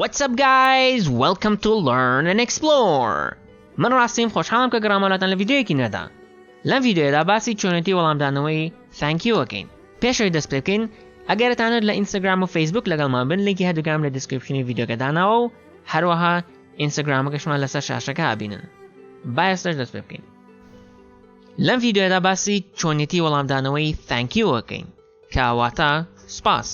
What's up guys? Welcome to Learn and Explore. من راستیم خوشحالم که گراماراتان لویدیویەکی نەدا. لەم ڤیدیۆدا باسی چۆنێتی وەڵامدانەوەی thank you ئەکەین. پێشەوەی دەست پێ بکەین ئەگەرتانت لە ئینستاگرام و فیسبوک لەگەڵمان بن لینکی هەردووکیان لە دیسکریپشنی ڤیدیۆکە داناوە و هەروەها ئینستاگرامەکەشمان لەسەر شاشەکە ئابینن. با ئێستاش دەست پێ بکەین. لەم ڤیدیۆدا باسی چۆنێتی وەڵامدانەوەی thank you ئەکەین کە واتە سپاس.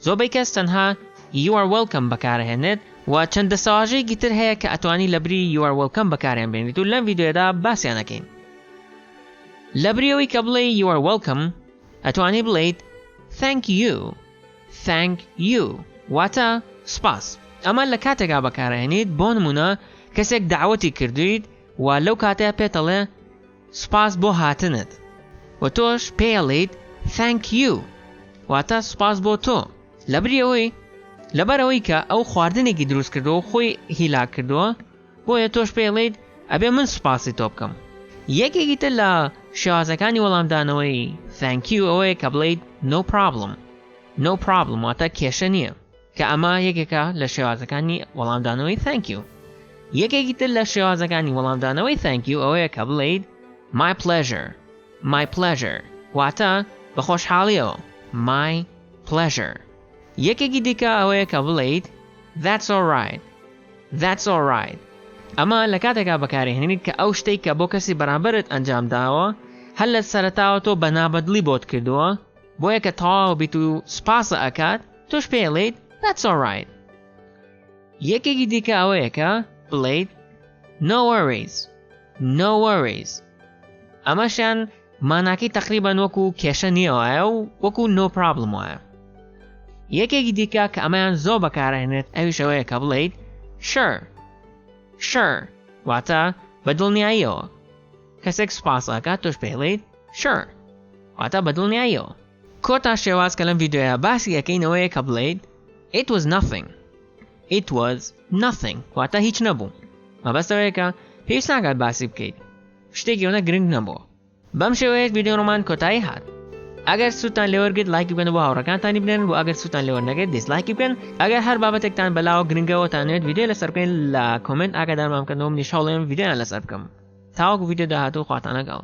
زۆربەی کەس تەنها You are welcome بەکارهێنێت و چەندە سەواژەیەکی تر هەیە کە ئەتوانی لە بری You are welcome بەکارهێن بێنیت و لەم ڤیدیۆدا باسییان دەکەین. لە بریەوەی کە بڵێ You are welcome ئەتوانی بڵێیت Thank you. Thank you واتە سپاس. ئەمە لە کاتێکا بەکارهێنیت بۆ نمونە کەسێک داوەتی کردویت و لەو کاتەیە پێتەڵێ سپاس بۆ هاتنت و تۆش پێڵێیت Thank you واتە سپاس بۆ تۆ. لە بریەوەی لەبەرەوەی کە ئەو خواردنێکی دروست کردەوە و خۆی هیلاک کردووە بۆیە تۆش پێڵێیت ئەبێ من سپاسی تۆ بکەم. یەکێکی تر لە شێوازەکانی وەڵامدانەوەی thank you ئەوەیە کە بڵێیت no problem. No problem واتە کێشە نییە کە ئەمە یەکێکە لە شێوازەکانی وەڵامدانەوەی thank you. یەکێکی تر لە شێوازەکانی وەڵامدانەوەی thank you ئەوەیە کە بڵێیت my pleasure. My pleasure واتە بە خۆشحاڵیەوە. My pleasure. یەکێکی دیکە ئەوەیە کە بڵێیت That's alright. That's alright. ئەمە لە کاتێکا بەکارهێنیت کە ئەو شتێک کە بۆ کەسی بەرامبەرت ئەنجام داوە هەر لە سەرەتاوە تۆ بە نابەدلی بۆت کردووە بۆیە کە تەواو بیت و سپاسە ئەکات تۆش پێڵێیت That's alright. یەکێکی دیکە ئەوەیە کە بڵێیت No worries. No worries. ئەمەشیان ماناکەی تقریباً وەکو کێشە نییە و وەکو no problem وایە. یەکێکی دیکە کە ئەمەیان زۆر بەکارهێنێت ئەویش ئەوەیە کە بڵێیت Sure. Sure واتە بەدڵنیاییەوە. کەسێک سپاس ئەکات تۆش پێڵێیت Sure واتە بەدڵنیاییەوە. کۆتا شێواز کە لەم ڤیدیۆیە باسی ئەەکەین ئەوەیە کە بڵێیت It was nothing. It was nothing واتە هیچ نەبوو. مەبەستەوەیە کە پێویست ناکات باسی بکەیت. شتێکی ئەوە گرنگ نەبووە. بەم شێوەیە ڤیدیۆڕۆمان کۆتایی هات. ئەگەر سووتان لێوەرگرت لایکی بکەن بۆ هاوڕەکانتانی بنێن و ئەگەر سووتان لێوە نەگەێت دیسلایکی بکەن. ئەگەر هەر بابەتێکتان بەلاوە گرنگەوە تانوێت ڤیدیۆ لەسەر بکەین لە کۆمنت ئاگادارمان بکەنەوە منیش هەوڵێم ڤیدیۆیان لەسەر بکەم. تاوەکو ڤیدیۆ داهاتوو خواتان لەگەڵ.